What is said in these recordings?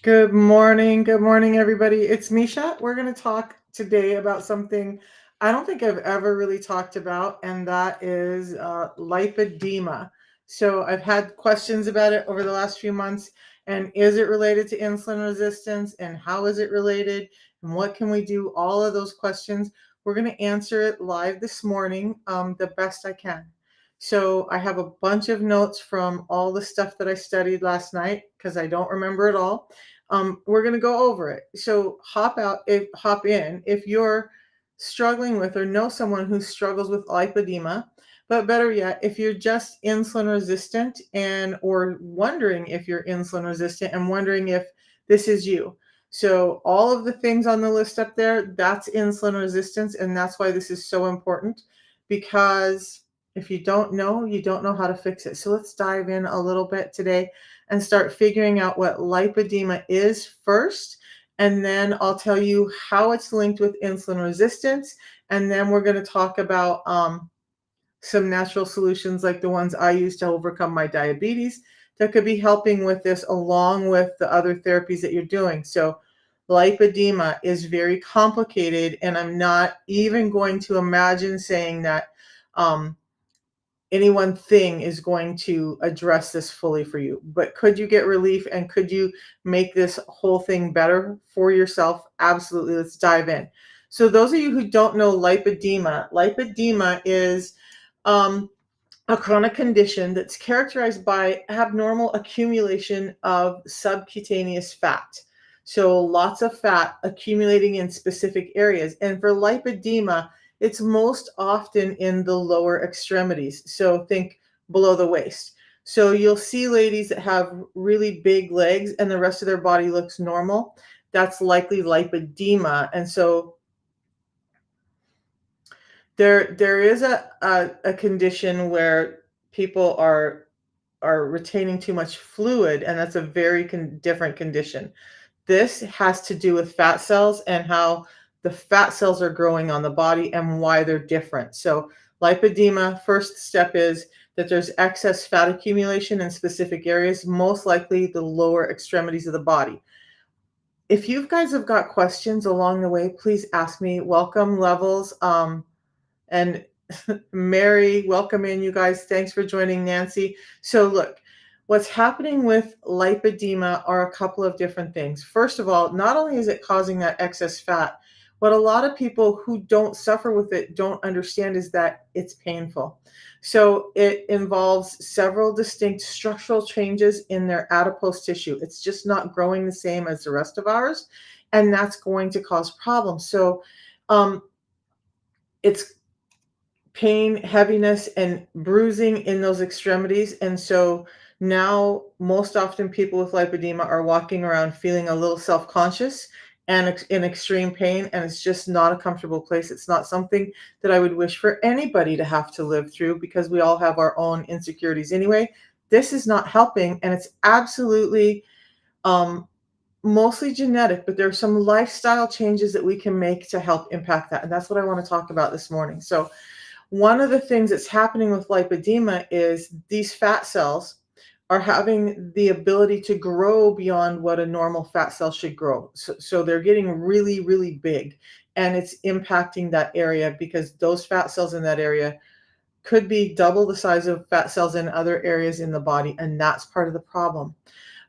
Good morning. Good morning, everybody. It's Misha. We're going to talk today about something I don't think I've ever really talked about, and that is lipedema. So I've had questions about it over the last few months. And is it related to insulin resistance? And how is it related? And what can we do? All of those questions. We're going to answer it live this morning the best I can. So I have a bunch of notes from all the stuff that I studied last night because I don't remember it all. We're going to go over it. So hop in if you're struggling with or know someone who struggles with lipedema, but better yet, if you're just insulin resistant and or wondering if you're insulin resistant and wondering if this is you. So all of the things on the list up there, that's insulin resistance, and that's why this is so important, because if you don't know, you don't know how to fix it. So let's dive in a little bit today and start figuring out what lipedema is first. And then I'll tell you how it's linked with insulin resistance. And then we're going to talk about some natural solutions like the ones I use to overcome my diabetes that could be helping with this along with the other therapies that you're doing. So lipedema is very complicated, and I'm not even going to imagine saying that um, any one thing is going to address this fully for you. But could you get relief and could you make this whole thing better for yourself? Absolutely. Let's dive in. So, those of you who don't know lipedema is um, a chronic condition that's characterized by abnormal accumulation of subcutaneous fat. So lots of fat accumulating in specific areas. And for lipedema, it's most often in the lower extremities. So think below the waist. So you'll see ladies that have really big legs and the rest of their body looks normal. That's likely lipedema. And so there is a condition where people are retaining too much fluid, and that's a very different condition. This has to do with fat cells and how the fat cells are growing on the body and why they're different. So lipedema, first step is that there's excess fat accumulation in specific areas, most likely the lower extremities of the body. If you guys have got questions along the way, please ask me. Welcome levels. And Mary, welcome in, you guys. Thanks for joining, Nancy. So look, what's happening with lipedema are a couple of different things. First of all, not only is it causing that excess fat, what a lot of people who don't suffer with it don't understand is that it's painful. So it involves several distinct structural changes in their adipose tissue. It's just not growing the same as the rest of ours, and that's going to cause problems. So um, it's pain, heaviness, and bruising in those extremities. And so now, most often, people with lipedema are walking around feeling a little self conscious and in extreme pain. And it's just not a comfortable place. It's not something that I would wish for anybody to have to live through because we all have our own insecurities anyway. This is not helping. And it's absolutely um, mostly genetic, but there are some lifestyle changes that we can make to help impact that. And that's what I want to talk about this morning. So, one of the things that's happening with lipedema is these fat cells are having the ability to grow beyond what a normal fat cell should grow. So they're getting really, really big, and it's impacting that area because those fat cells in that area could be double the size of fat cells in other areas in the body, and that's part of the problem.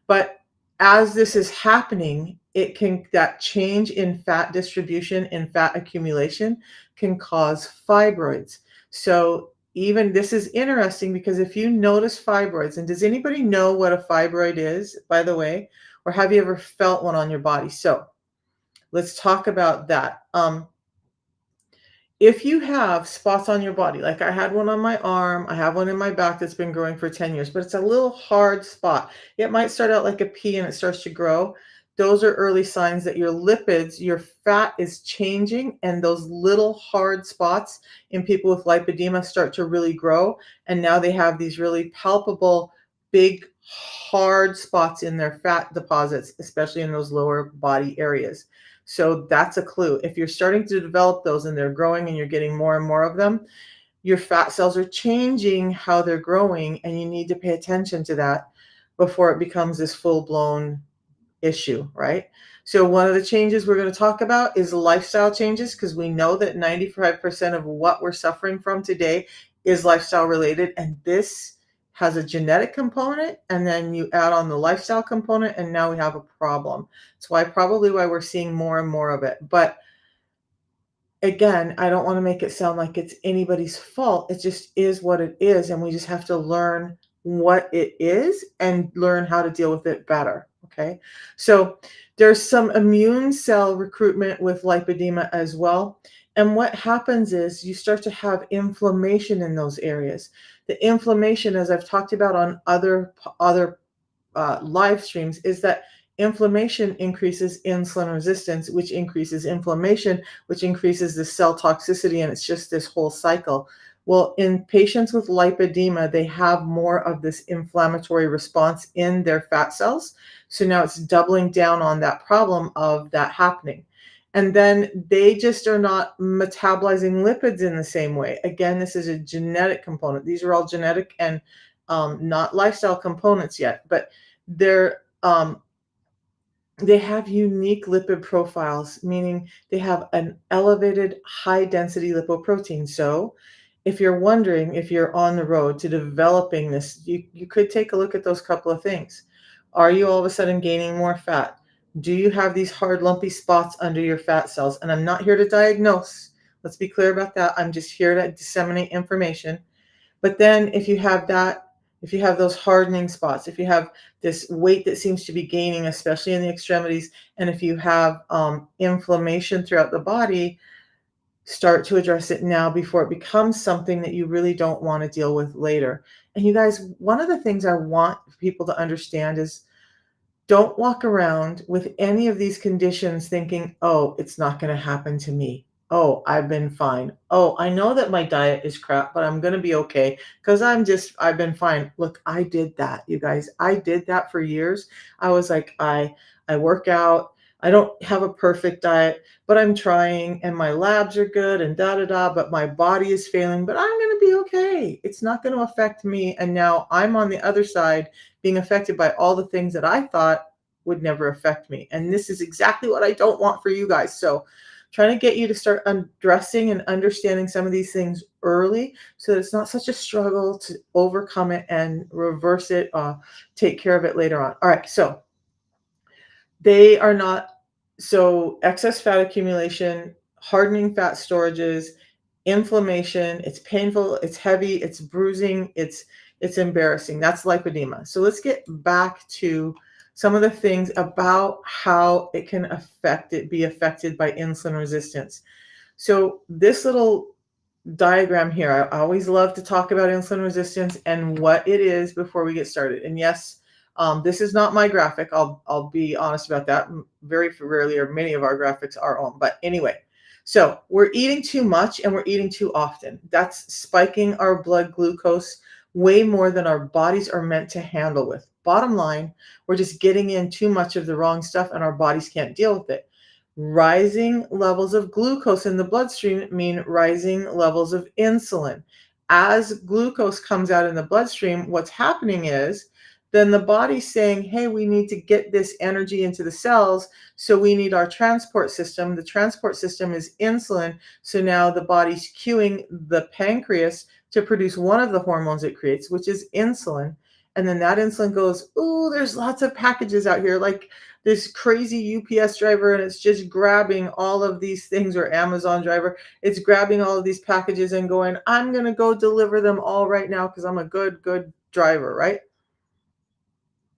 But as this is happening, that change in fat distribution and fat accumulation can cause fibroids. So even this is interesting because if you notice fibroids, and does anybody know what a fibroid is, by the way, or have you ever felt one on your body? So let's talk about that. If you have spots on your body, like I had one on my arm, I have one in my back that's been growing for 10 years, but it's a little hard spot. It might start out like a pea and it starts to grow. Those are early signs that your lipids, your fat is changing, and those little hard spots in people with lipedema start to really grow. And now they have these really palpable, big, hard spots in their fat deposits, especially in those lower body areas. So that's a clue. If you're starting to develop those and they're growing and you're getting more and more of them, your fat cells are changing how they're growing, and you need to pay attention to that before it becomes this full-blown issue, right? So one of the changes we're going to talk about is lifestyle changes, because we know that 95% of what we're suffering from today is lifestyle related, and this has a genetic component, and then you add on the lifestyle component, and now we have a problem. That's why we're seeing more and more of it. But again, I don't want to make it sound like it's anybody's fault. It just is what it is. And we just have to learn what it is and learn how to deal with it better. Okay. So there's some immune cell recruitment with lipedema as well. And what happens is you start to have inflammation in those areas. The inflammation, as I've talked about on other live streams, is that inflammation increases insulin resistance, which increases inflammation, which increases the cell toxicity, and it's just this whole cycle. Well, in patients with lipedema, they have more of this inflammatory response in their fat cells. So now it's doubling down on that problem of that happening. And then they just are not metabolizing lipids in the same way. Again, this is a genetic component. These are all genetic and not lifestyle components yet, but they're they have unique lipid profiles, meaning they have an elevated high density lipoprotein. So if you're wondering if you're on the road to developing this, you could take a look at those couple of things. Are you all of a sudden gaining more fat? Do you have these hard, lumpy spots under your fat cells? And I'm not here to diagnose. Let's be clear about that. I'm just here to disseminate information. But then if you have that, if you have those hardening spots, if you have this weight that seems to be gaining, especially in the extremities, and if you have inflammation throughout the body, start to address it now before it becomes something that you really don't want to deal with later. And you guys, one of the things I want people to understand is don't walk around with any of these conditions thinking, oh, it's not going to happen to me. Oh, I've been fine. Oh, I know that my diet is crap, but I'm going to be okay because I've been fine. Look, I did that, you guys. I did that for years. I was like, I work out. I don't have a perfect diet, but I'm trying and my labs are good and da da da, but my body is failing, but I'm going to be okay. It's not going to affect me. And now I'm on the other side being affected by all the things that I thought would never affect me. And this is exactly what I don't want for you guys. So trying to get you to start addressing and understanding some of these things early so that it's not such a struggle to overcome it and reverse it, take care of it later on. All right. So they are not, so excess fat accumulation, hardening fat storages, inflammation, it's painful, it's heavy, it's bruising, it's embarrassing. That's lipedema. So let's get back to some of the things about how it can be affected by insulin resistance. So this little diagram here, I always love to talk about insulin resistance and what it is before we get started. And yes, this is not my graphic. I'll be honest about that. Very rarely or many of our graphics are on. But anyway, so we're eating too much and we're eating too often. That's spiking our blood glucose way more than our bodies are meant to handle with. Bottom line, we're just getting in too much of the wrong stuff and our bodies can't deal with it. Rising levels of glucose in the bloodstream mean rising levels of insulin. As glucose comes out in the bloodstream, what's happening is then the body's saying, hey, we need to get this energy into the cells, so we need our transport system. The transport system is insulin, so now the body's cueing the pancreas to produce one of the hormones it creates, which is insulin. And then that insulin goes, ooh, there's lots of packages out here, like this crazy UPS driver, and it's just grabbing all of these things, or Amazon driver. It's grabbing all of these packages and going, I'm going to go deliver them all right now because I'm a good driver, right?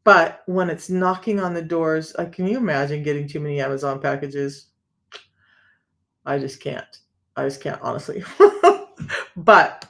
But when it's knocking on the doors, like, can you imagine getting too many Amazon packages? I just can't. I just can't, honestly. But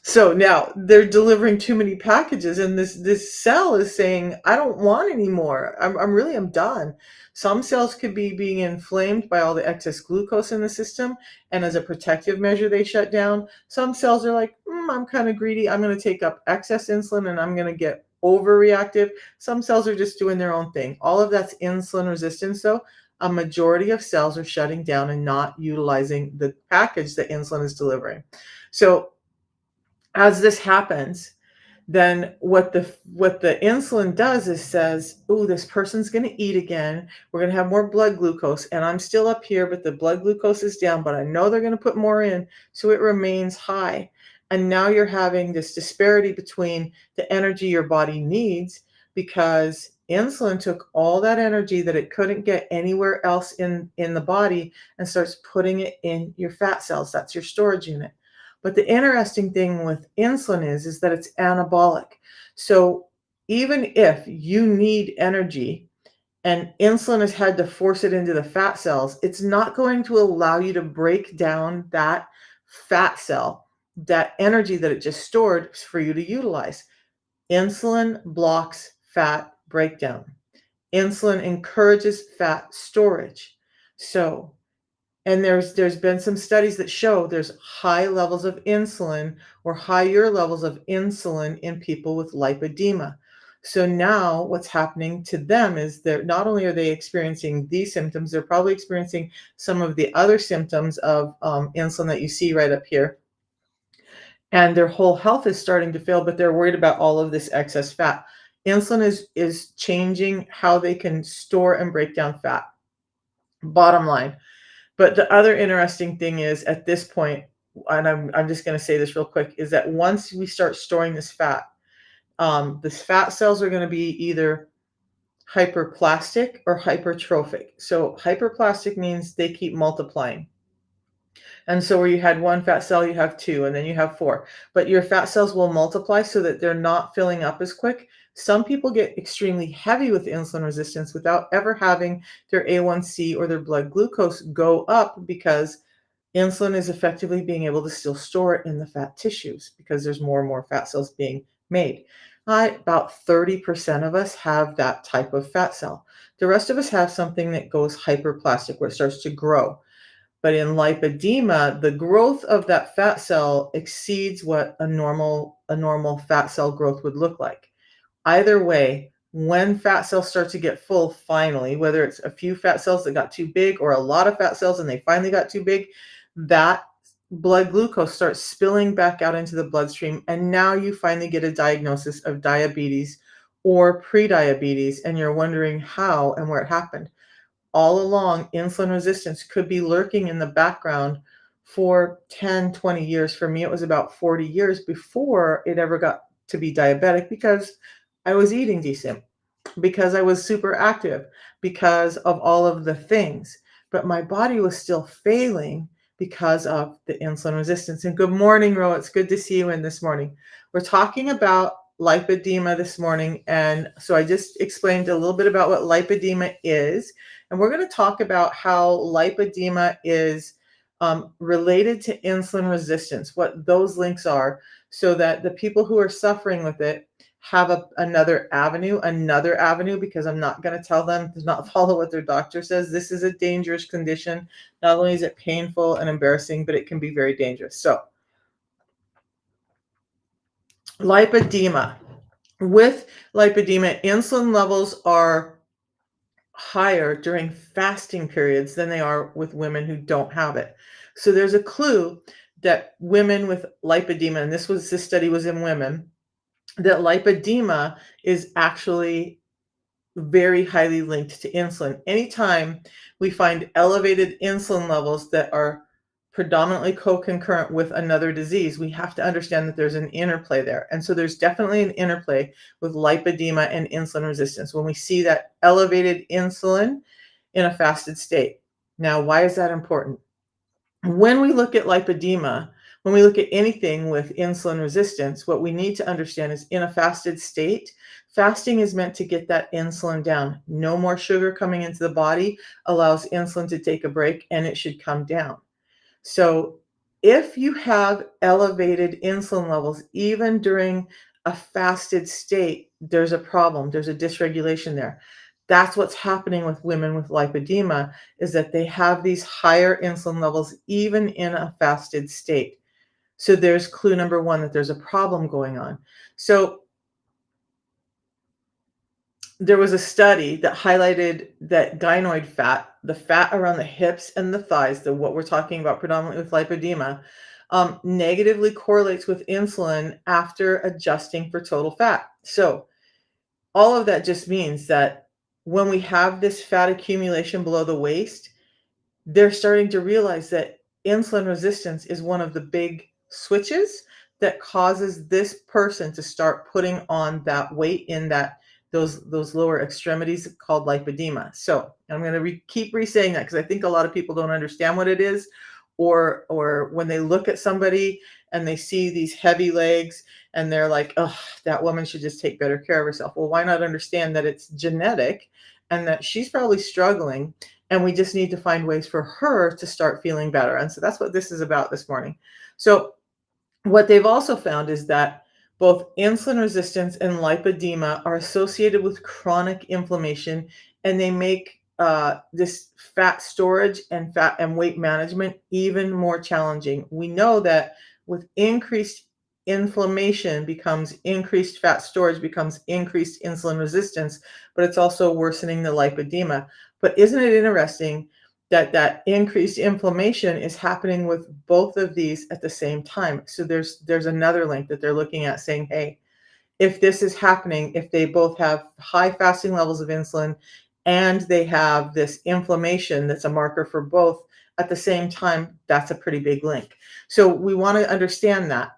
so now they're delivering too many packages, and this cell is saying, I don't want any more. I'm done. Some cells could be being inflamed by all the excess glucose in the system, and as a protective measure, they shut down. Some cells are like, I'm kind of greedy. I'm going to take up excess insulin, and I'm going to get overreactive. Some cells are just doing their own thing. All of that's insulin resistance. So a majority of cells are shutting down and not utilizing the package that insulin is delivering. So as this happens, then what the insulin does is says, "Oh, this person's going to eat again. We're going to have more blood glucose, and I'm still up here, but the blood glucose is down, but I know they're going to put more in, so it remains high." And now you're having this disparity between the energy your body needs because insulin took all that energy that it couldn't get anywhere else in the body and starts putting it in your fat cells. That's your storage unit. But the interesting thing with insulin is that it's anabolic. So even if you need energy and insulin has had to force it into the fat cells, it's not going to allow you to break down that fat cell, that energy that it just stored for you to utilize. Insulin blocks fat breakdown. Insulin encourages fat storage. So and there's been some studies that show there's high levels of insulin or higher levels of insulin in people with lipedema. So now what's happening to them is they're not only are they experiencing these symptoms, they're probably experiencing some of the other symptoms of insulin that you see right up here. And their whole health is starting to fail, but they're worried about all of this excess fat. Insulin is changing how they can store and break down fat. Bottom line. But the other interesting thing is at this point, and I'm just going to say this real quick, is that once we start storing this fat cells are going to be either hyperplastic or hypertrophic. So hyperplastic means they keep multiplying. And so where you had one fat cell, you have two, and then you have four. But your fat cells will multiply so that they're not filling up as quick. Some people get extremely heavy with insulin resistance without ever having their A1C or their blood glucose go up because insulin is effectively being able to still store it in the fat tissues because there's more and more fat cells being made. About 30% of us have that type of fat cell. The rest of us have something that goes hyperplastic where it starts to grow. But in lipedema, the growth of that fat cell exceeds what a normal fat cell growth would look like. Either way, when fat cells start to get full finally, whether it's a few fat cells that got too big or a lot of fat cells and they finally got too big, that blood glucose starts spilling back out into the bloodstream. And now you finally get a diagnosis of diabetes or prediabetes, and you're wondering how and where it happened. All along, insulin resistance could be lurking in the background for 10, 20 years. For me, it was about 40 years before it ever got to be diabetic because I was eating decent, because I was super active, because of all of the things. But my body was still failing because of the insulin resistance. And good morning, Ro. It's good to see you in this morning. We're talking about lipedema this morning. And so I just explained a little bit about what lipedema is. And we're going to talk about how lipedema is related to insulin resistance, what those links are, so that the people who are suffering with it have another avenue, because I'm not going to tell them to not follow what their doctor says. This is a dangerous condition. Not only is it painful and embarrassing, but it can be very dangerous. So lipedema. With lipedema, insulin levels are higher during fasting periods than they are with women who don't have it. So there's a clue that women with lipedema, and this study was in women, that lipedema is actually very highly linked to insulin. Anytime we find elevated insulin levels that are predominantly co-concurrent with another disease, we have to understand that there's an interplay there. And so there's definitely an interplay with lipedema and insulin resistance when we see that elevated insulin in a fasted state. Now, why is that important? When we look at lipedema, when we look at anything with insulin resistance, what we need to understand is in a fasted state, fasting is meant to get that insulin down. No more sugar coming into the body allows insulin to take a break, and it should come down. So if you have elevated insulin levels, even during a fasted state, there's a problem. There's a dysregulation there. That's what's happening with women with lipedema, is that they have these higher insulin levels even in a fasted state. So there's clue number one, that there's a problem going on. So there was a study that highlighted that gynoid fat, the fat around the hips and the thighs, what we're talking about predominantly with lipedema, negatively correlates with insulin after adjusting for total fat. So all of that just means that when we have this fat accumulation below the waist, they're starting to realize that insulin resistance is one of the big switches that causes this person to start putting on that weight in those lower extremities called lipedema. So I'm going to keep re-saying that because I think a lot of people don't understand what it is, or when they look at somebody and they see these heavy legs and they're like, oh, that woman should just take better care of herself. Well, why not understand that it's genetic and that she's probably struggling, and we just need to find ways for her to start feeling better. And so that's what this is about this morning. So what they've also found is that both insulin resistance and lipedema are associated with chronic inflammation, and they make this fat storage and fat and weight management even more challenging. We know that with increased inflammation becomes increased fat storage, becomes increased insulin resistance, but it's also worsening the lipedema. But isn't it interesting that that increased inflammation is happening with both of these at the same time? So there's another link that they're looking at saying, hey, if this is happening, if they both have high fasting levels of insulin and they have this inflammation that's a marker for both at the same time, that's a pretty big link. So we want to understand that.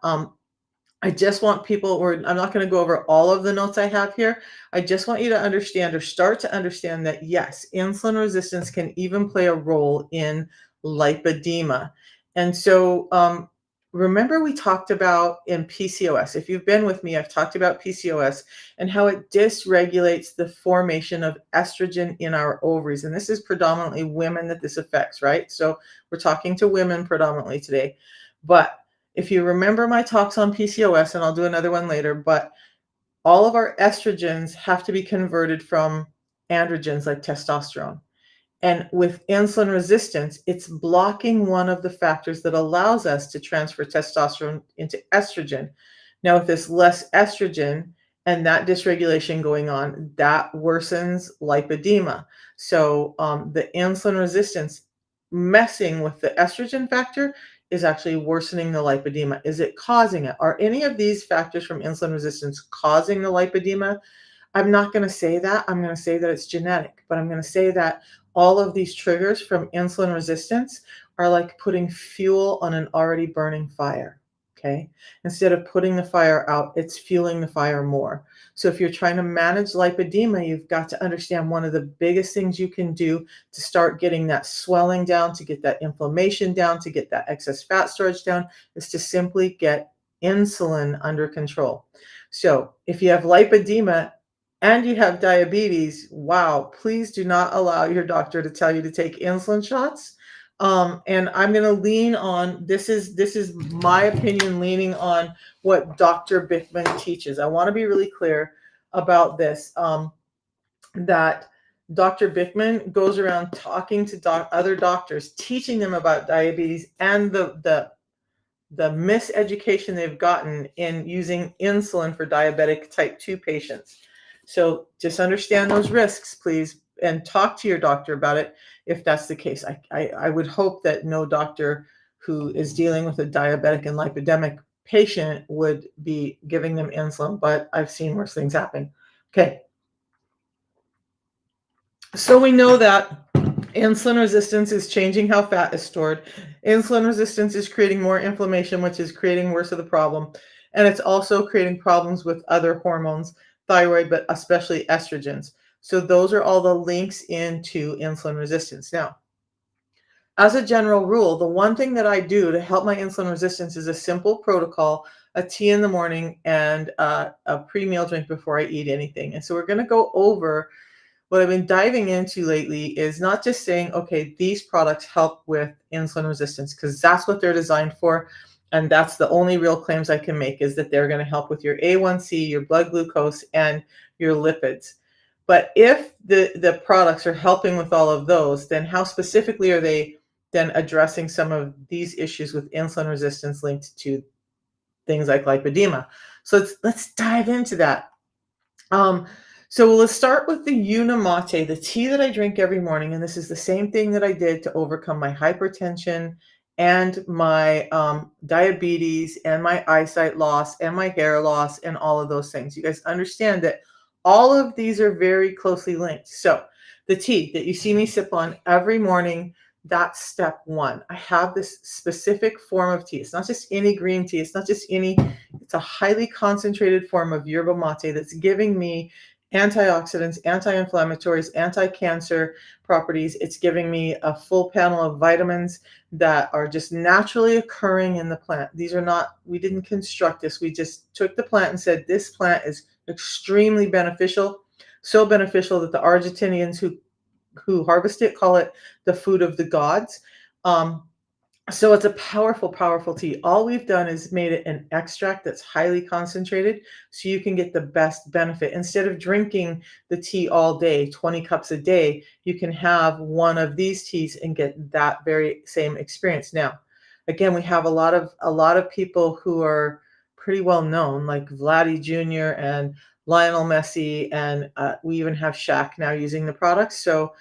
I just want people, or I'm not going to go over all of the notes I have here. I just want you to understand, or start to understand, that yes, insulin resistance can even play a role in lipedema. And so remember we talked about in PCOS, if you've been with me, I've talked about PCOS and how it dysregulates the formation of estrogen in our ovaries. And this is predominantly women that this affects, right? So we're talking to women predominantly today. But if you remember my talks on PCOS, and I'll do another one later, but all of our estrogens have to be converted from androgens like testosterone. And with insulin resistance, it's blocking one of the factors that allows us to transfer testosterone into estrogen. Now, with this less estrogen and that dysregulation going on, that worsens lipedema. So the insulin resistance messing with the estrogen factor is actually worsening the lipedema. Is it causing it? Are any of these factors from insulin resistance causing the lipedema? I'm not going to say that. I'm going to say that it's genetic, but I'm going to say that all of these triggers from insulin resistance are like putting fuel on an already burning fire. Okay. Instead of putting the fire out, it's fueling the fire more. So if you're trying to manage lipedema, you've got to understand one of the biggest things you can do to start getting that swelling down, to get that inflammation down, to get that excess fat storage down, is to simply get insulin under control. So if you have lipedema and you have diabetes, wow, please do not allow your doctor to tell you to take insulin shots. And I'm going to lean on, this is my opinion, leaning on what Dr. Bickman teaches. I want to be really clear about this, that Dr. Bickman goes around talking to other doctors, teaching them about diabetes and the miseducation they've gotten in using insulin for diabetic type 2 patients. So just understand those risks, please, and talk to your doctor about it if that's the case. I would hope that no doctor who is dealing with a diabetic and lipidemic patient would be giving them insulin, but I've seen worse things happen. Okay. So we know that insulin resistance is changing how fat is stored. Insulin resistance is creating more inflammation, which is creating worse of the problem. And it's also creating problems with other hormones, thyroid, but especially estrogens. So those are all the links into insulin resistance. Now, as a general rule, the one thing that I do to help my insulin resistance is a simple protocol: a tea in the morning and a pre-meal drink before I eat anything. And so we're going to go over what I've been diving into lately is not just saying, okay, these products help with insulin resistance, because that's what they're designed for. And that's the only real claims I can make, is that they're going to help with your A1C, your blood glucose, and your lipids. But if the products are helping with all of those, then how specifically are they then addressing some of these issues with insulin resistance linked to things like lipedema? So let's dive into that. So let's start with the Unamate, the tea that I drink every morning. And this is the same thing that I did to overcome my hypertension and my diabetes and my eyesight loss and my hair loss and all of those things. You guys understand that all of these are very closely linked. So the tea that you see me sip on every morning, that's step one. I have this specific form of tea. It's not just any green tea. It's not just any, it's a highly concentrated form of yerba mate that's giving me antioxidants, anti-inflammatories, anti-cancer properties. It's giving me a full panel of vitamins that are just naturally occurring in the plant. These are not, we didn't construct this. We just took the plant and said, this plant is extremely beneficial, so beneficial that the Argentinians who harvest it call it the food of the gods. Um, so it's a powerful, powerful tea. All we've done is made it an extract that's highly concentrated so you can get the best benefit. Instead of drinking the tea all day, 20 cups a day, you can have one of these teas and get that very same experience. Now, again, we have a lot of people who are pretty well known, like Vladdy Jr. and Lionel Messi, and we even have Shaq now using the product. So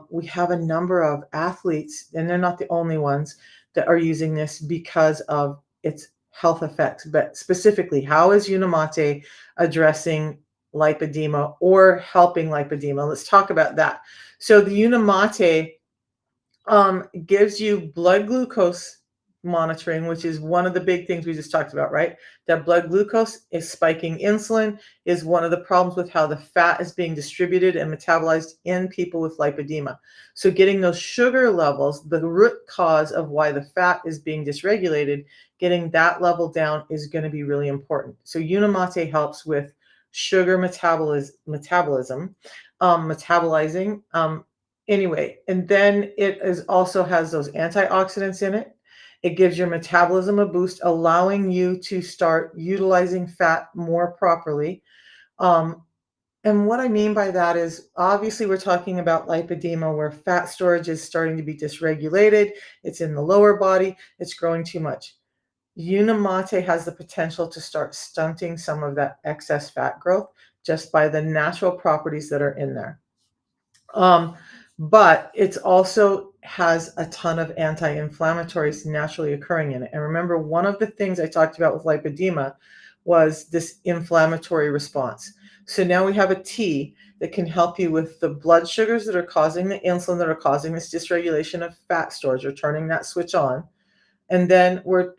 we have a number of athletes, and they're not the only ones that are using this because of its health effects. But specifically, how is Unimate addressing lipedema or helping lipedema? Let's talk about that. So the Unimate gives you blood glucose monitoring, which is one of the big things we just talked about, right? That blood glucose is spiking. Insulin is one of the problems with how the fat is being distributed and metabolized in people with lipedema. So getting those sugar levels, the root cause of why the fat is being dysregulated, getting that level down is going to be really important. So Unimate helps with sugar metabolism, metabolizing. Anyway, and then it is also has those antioxidants in it. It gives your metabolism a boost, allowing you to start utilizing fat more properly. Um, and what I mean by that is obviously we're talking about lipedema where fat storage is starting to be dysregulated. It's in the lower body. It's growing too much. Unimate has the potential to start stunting some of that excess fat growth just by the natural properties that are in there. But it also has a ton of anti-inflammatories naturally occurring in it. And remember, one of the things I talked about with lipedema was this inflammatory response. So now we have a tea that can help you with the blood sugars that are causing the insulin that are causing this dysregulation of fat storage or turning that switch on. And then we're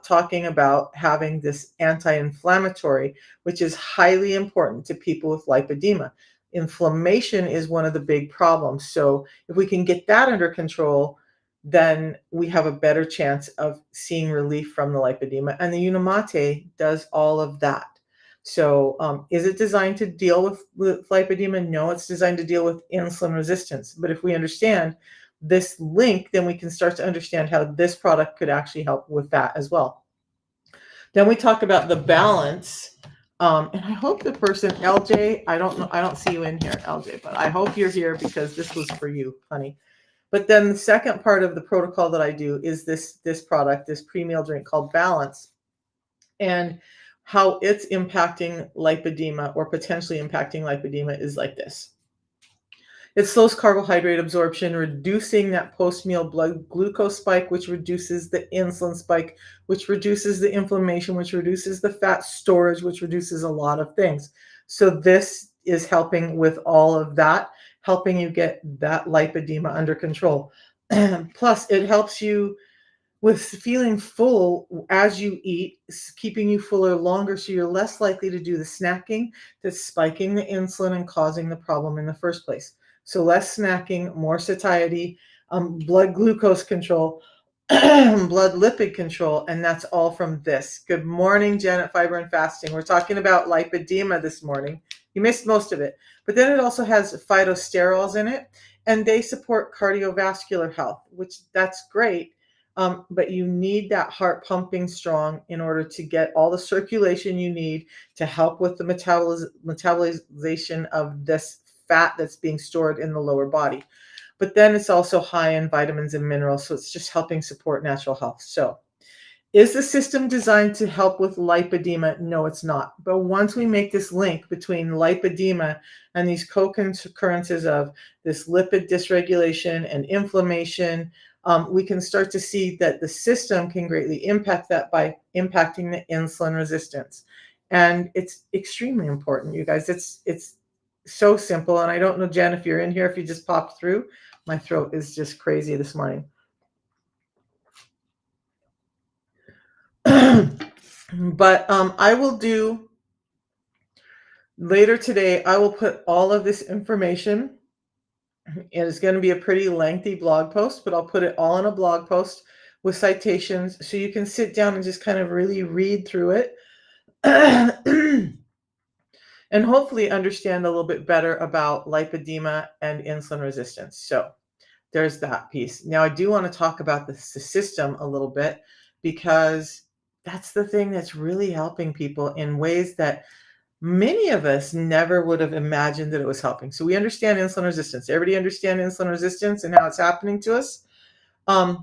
talking about having this anti-inflammatory, which is highly important to people with lipedema. Inflammation is one of the big problems. So if we can get that under control, then we have a better chance of seeing relief from the lipedema. And the Unimate does all of that. So is it designed to deal with lipedema? No, it's designed to deal with insulin resistance. But if we understand this link, then we can start to understand how this product could actually help with that as well. Then we talk about the balance. And I hope the person, LJ, I don't know, I don't see you in here, LJ, but I hope you're here because this was for you, honey. But then the second part of the protocol that I do is this product, this pre-meal drink called Balance, and how it's impacting lipedema or potentially impacting lipedema is like this. It slows carbohydrate absorption, reducing that post-meal blood glucose spike, which reduces the insulin spike, which reduces the inflammation, which reduces the fat storage, which reduces a lot of things. So this is helping with all of that, helping you get that lipedema under control. Plus, it helps you with feeling full as you eat, keeping you fuller longer, so you're less likely to do the snacking that's spiking the insulin and causing the problem in the first place. So less snacking, more satiety, blood glucose control, blood lipid control, and that's all from this. Good morning, Janet, Fiber and Fasting. We're talking about lipedema this morning. You missed most of it, but then it also has phytosterols in it, and they support cardiovascular health, which that's great. But you need that heart pumping strong in order to get all the circulation you need to help with the metabolization of this fat that's being stored in the lower body. But then it's also high in vitamins and minerals, so it's just helping support natural health. So is the system designed to help with lipedema? No, it's not. But once we make this link between lipedema and these co-occurrences of this lipid dysregulation and inflammation, we can start to see that the system can greatly impact that by impacting the insulin resistance. And it's extremely important, you guys. It's so simple. And I don't know, Jen, if you're in here, if you just popped through. My throat is just crazy this morning. But I will do later today, I will put all of this information. It is going to be a pretty lengthy blog post, but I'll put it all in a blog post with citations so you can sit down and just kind of really read through it and hopefully understand a little bit better about lipedema and insulin resistance. So there's that piece. Now, I do want to talk about the system a little bit because that's the thing that's really helping people in ways that many of us never would have imagined that it was helping. So we understand insulin resistance. Everybody understand insulin resistance and how it's happening to us? I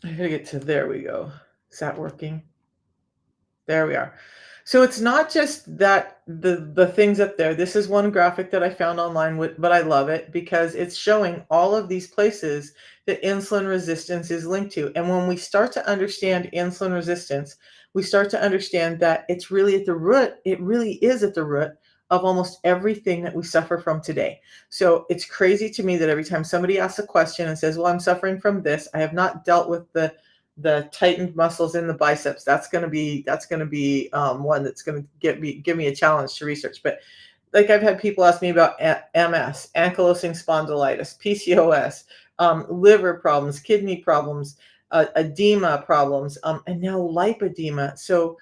gotta get to, there we go. Is that working? There we are. So it's not just that the things up there. This is one graphic that I found online, but I love it because it's showing all of these places that insulin resistance is linked to. And when we start to understand insulin resistance, we start to understand that it's really at the root, it really is at the root of almost everything that we suffer from today. So it's crazy to me that every time somebody asks a question and says, well, I'm suffering from this, I have not dealt with the tightened muscles in the biceps. That's going to be one that's going to give me a challenge to research. But like, I've had people ask me about MS, ankylosing spondylitis, PCOS, liver problems, kidney problems, edema problems, and now lipedema. So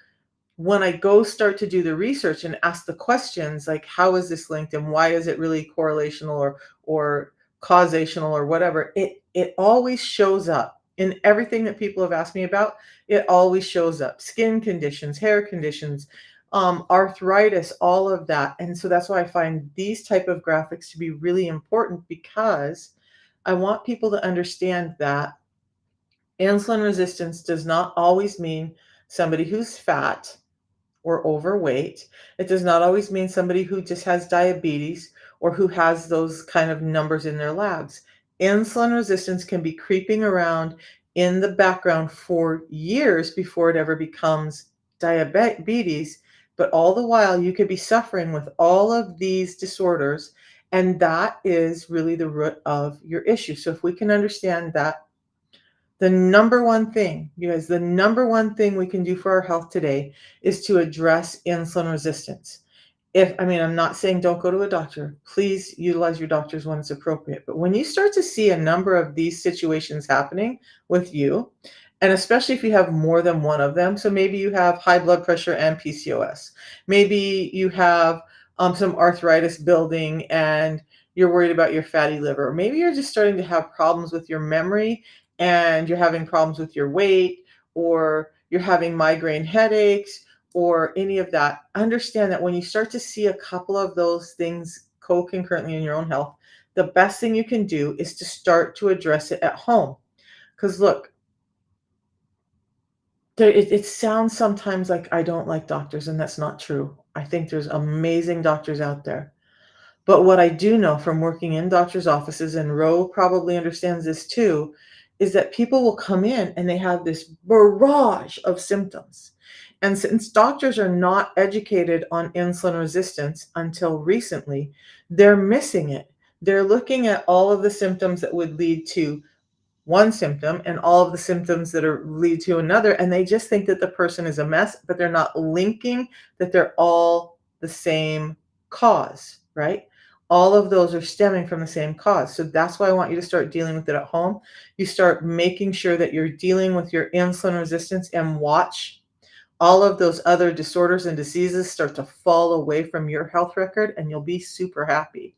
when I go start to do the research and ask the questions like, how is this linked and why is it really correlational or causational or whatever, it always shows up in everything that people have asked me about. It always shows up: skin conditions, hair conditions, arthritis, all of that. And so that's why I find these type of graphics to be really important, because I want people to understand that insulin resistance does not always mean somebody who's fat or overweight. It does not always mean somebody who just has diabetes or who has those kind of numbers in their labs. Insulin resistance can be creeping around in the background for years before it ever becomes diabetes. But all the while, you could be suffering with all of these disorders, and that is really the root of your issue. So if we can understand that, the number one thing, you guys, the number one thing we can do for our health today is to address insulin resistance. I'm not saying don't go to a doctor. Please utilize your doctors when it's appropriate. But when you start to see a number of these situations happening with you, and especially if you have more than one of them, so maybe you have high blood pressure and PCOS, maybe you have some arthritis building and you're worried about your fatty liver, or maybe you're just starting to have problems with your memory and you're having problems with your weight, or you're having migraine headaches, or any of that. Understand that when you start to see a couple of those things co-concurrently in your own health, the best thing you can do is to start to address it at home. Because look, it sounds sometimes like I don't like doctors, and that's not true. I think there's amazing doctors out there. But what I do know from working in doctors' offices, and Ro probably understands this too, is that people will come in and they have this barrage of symptoms. And since doctors are not educated on insulin resistance until recently, they're missing it. They're looking at all of the symptoms that would lead to one symptom and all of the symptoms that lead to another, and they just think that the person is a mess, but they're not linking that they're all the same cause, right? All of those are stemming from the same cause. So that's why I want you to start dealing with it at home. You start making sure that you're dealing with your insulin resistance, and watch all of those other disorders and diseases start to fall away from your health record, and you'll be super happy.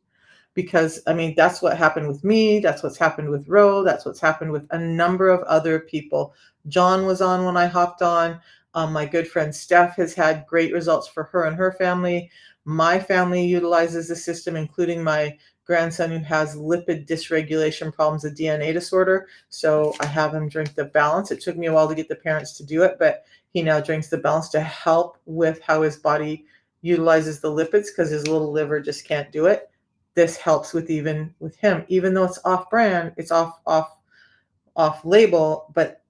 Because that's what happened with me. That's what's happened with Ro. That's what's happened with a number of other people. John was on when I hopped on. My good friend Steph has had great results for her and her family. My family utilizes the system, including my grandson who has lipid dysregulation problems, a DNA disorder. So I have him drink the balance. It took me a while to get the parents to do it, but he now drinks the balance to help with how his body utilizes the lipids, because his little liver just can't do it. this helps with even with him, even though it's off brand, it's off label, but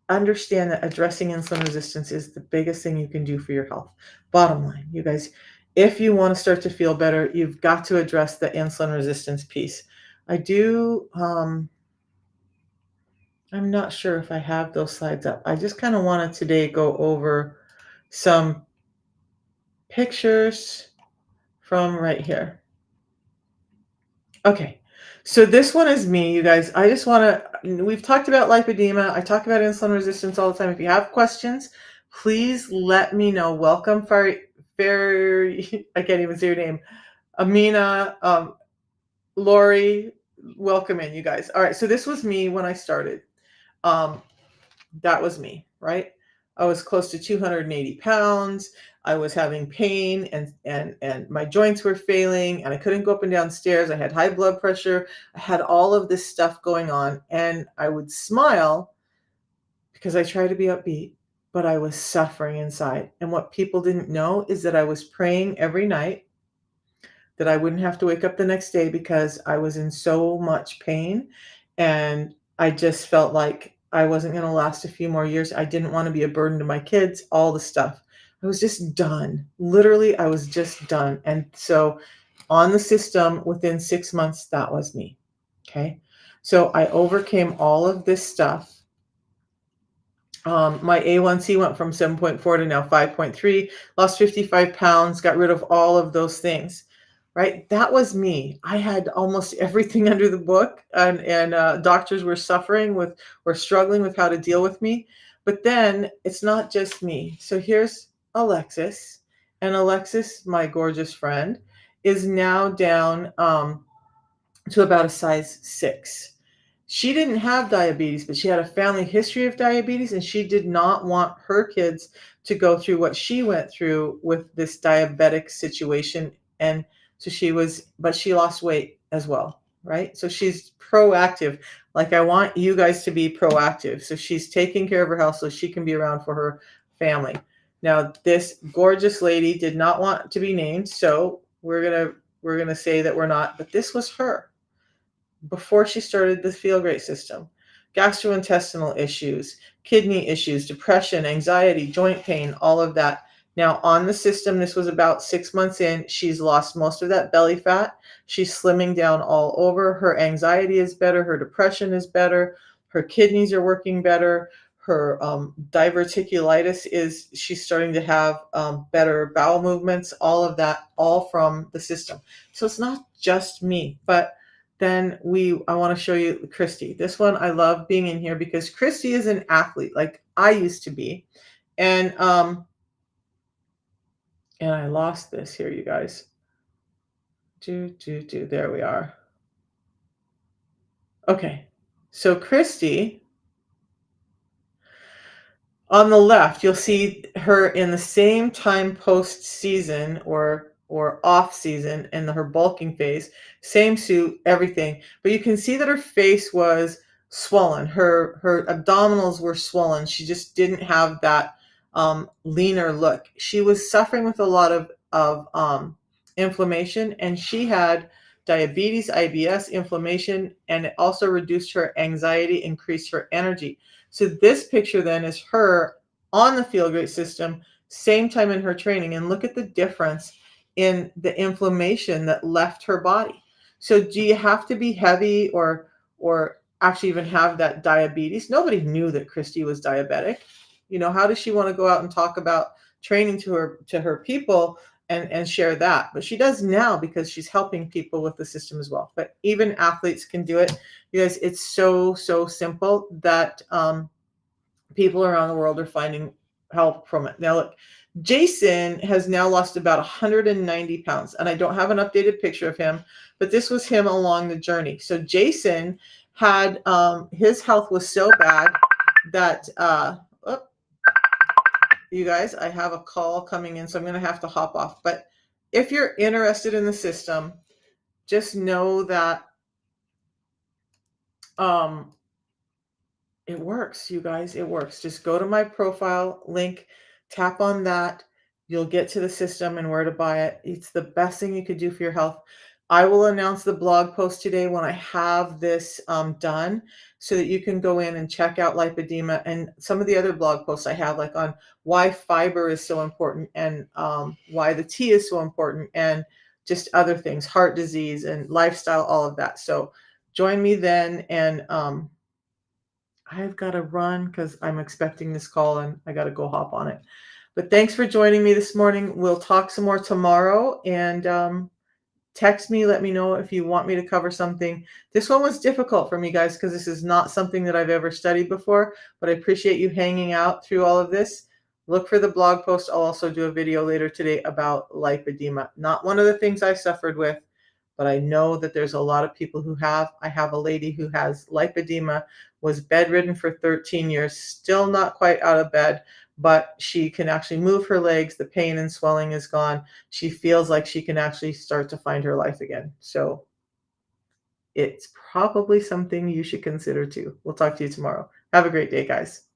understand that addressing insulin resistance is the biggest thing you can do for your health. Bottom line, you guys, if you want to start to feel better, you've got to address the insulin resistance piece. I do, I'm not sure if I have those slides up. I just kind of want to today go over some pictures from right here. Okay. So this one is me, you guys. I just want to, we've talked about lipedema. I talk about insulin resistance all the time. If you have questions, please let me know. Welcome, Fair, I can't even say your name. Amina, Lori, welcome in, you guys. All right. So this was me when I started. That was me, right? I was close to 280 pounds. I was having pain and my joints were failing and I couldn't go up and down stairs. I had high blood pressure. I had all of this stuff going on and I would smile because I tried to be upbeat, but I was suffering inside. And what people didn't know is that I was praying every night that I wouldn't have to wake up the next day because I was in so much pain and I just felt like I wasn't going to last a few more years. I didn't want to be a burden to my kids, all the stuff. I was just done. Literally, I was just done. And so on the system within 6 months, that was me. Okay. So I overcame all of this stuff. My A1C went from 7.4 to now 5.3, lost 55 pounds, got rid of all of those things. Right? That was me. I had almost everything under the book, and doctors were struggling with how to deal with me. But then it's not just me. So here's Alexis, and Alexis, my gorgeous friend, is now down to about a size 6. She didn't have diabetes, but she had a family history of diabetes, and she did not want her kids to go through what she went through with this diabetic situation. And so but she lost weight as well, right? So she's proactive. Like I want you guys to be proactive. So she's taking care of her health so she can be around for her family. Now, this gorgeous lady did not want to be named, so we're gonna say that we're not, but this was her before she started the Feel Great system. Gastrointestinal issues, kidney issues, depression, anxiety, joint pain, all of that. Now on the system, this was about 6 months in, she's lost most of that belly fat. She's slimming down all over. Her anxiety is better. Her depression is better. Her kidneys are working better. Her diverticulitis she's starting to have better bowel movements, all of that, all from the system. So it's not just me, but then I want to show you Christy. This one, I love being in here because Christy is an athlete like I used to be. And I lost this here, you guys. There we are. Okay. So Christy, on the left, you'll see her in the same time post-season or off season in her bulking phase, same suit, everything. But you can see that her face was swollen. Her abdominals were swollen. She just didn't have that leaner look. She was suffering with a lot of inflammation, and she had diabetes, IBS, inflammation, and it also reduced her anxiety, increased her energy. So this picture then is her on the Feel Great system, same time in her training, and look at the difference in the inflammation that left her body. So do you have to be heavy or actually even have that diabetes? Nobody knew that Christy was diabetic. You know, how does she want to go out and talk about training to her people and share that? But she does now because she's helping people with the system as well. But even athletes can do it. You guys, it's so simple that people around the world are finding help from it. Now look, Jason has now lost about 190 pounds, and I don't have an updated picture of him, but this was him along the journey. So Jason had his health was so bad that you guys, I have a call coming in, so I'm going to have to hop off. But if you're interested in the system, just know that it works, you guys. It works. Just go to my profile link, tap on that. You'll get to the system and where to buy it. It's the best thing you could do for your health. I will announce the blog post today when I have this done so that you can go in and check out lipedema and some of the other blog posts I have, like on why fiber is so important and why the tea is so important and just other things, heart disease and lifestyle, all of that. So join me then. And I've got to run because I'm expecting this call and I got to go hop on it. But thanks for joining me this morning. We'll talk some more tomorrow. And text me, let me know if you want me to cover something. This one was difficult for me, guys, because this is not something that I've ever studied before, but I appreciate you hanging out through all of this. Look for the blog post. I'll also do a video later today about lipedema. Not one of the things I suffered with, but I know that there's a lot of people who have. I have a lady who has lipedema, was bedridden for 13 years, still not quite out of bed, but she can actually move her legs. The pain and swelling is gone. She feels like she can actually start to find her life again. So it's probably something you should consider too. We'll talk to you tomorrow. Have a great day, guys.